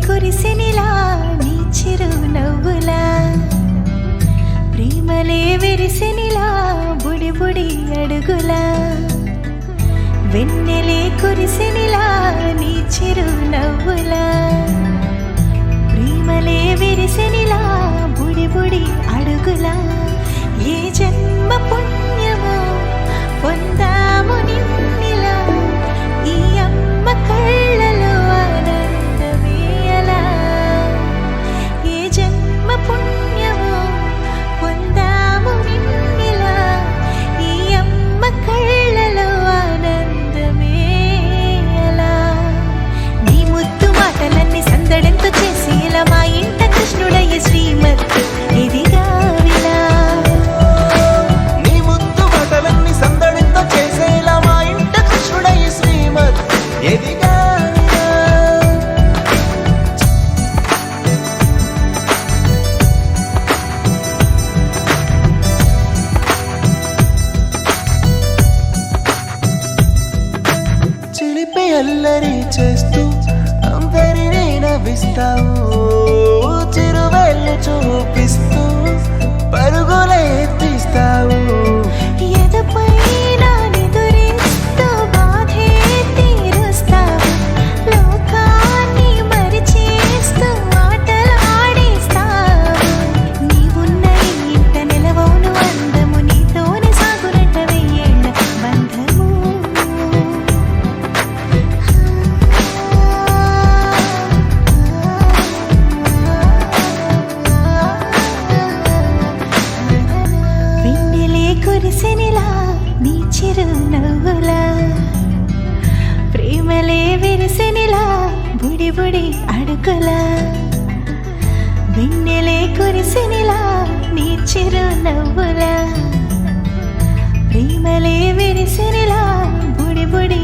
కురిసెనిలా నీ చిరు నవ్వులా ప్రేమలే విరిసెనిలా బుడి బుడి అడుగులా వెన్నెలే కురిసెనిలా నీ చిరు నవ్వులా ప్రేమలే విరిసెనిలా బుడి బుడి అడుగులా ఏ జన్మ పుణ్యమో పొందాము నిన్నిలా ఈ అమ్మ కళ్ళలో ఆనందమే అలా ఏ జన్మ పుణ్యమో పొందాము నిన్నిలా ఈ అమ్మ కళ్ళలో ఆనందమే అలా నీ ముద్దు మాటలన్నీ సందడెంతో చేసి ఇలా మా ఇంట కృష్ణుడయ్య శ్రీమత్ ఇదిగా విలా చిలిపి అల్లరి చేస్తూ అందరినీ నవ్విస్తావు చిరువెళ్ళు చూపిస్తూ పరుగులే తీస్తావు ఎదపై నా నిదురిస్తూ బాధే తీరుస్తావు లోకాన్ని మరిచేస్తూ ఆటలాడిస్తావు నీవున్న ఇంట నిలవవును అందము నీతోనే సాగునట వెయ్యేళ్ళ బంధము వెన్నెలే కురిసెనిలా నీ చిరు నవ్వులా ప్రేమలే విరిసెనిలా బుడి బుడి అడుగులా వెన్నెలే కురిసెనిలా నీ చిరు నవ్వులా ప్రేమలే విరిసెనిలా బుడి బుడి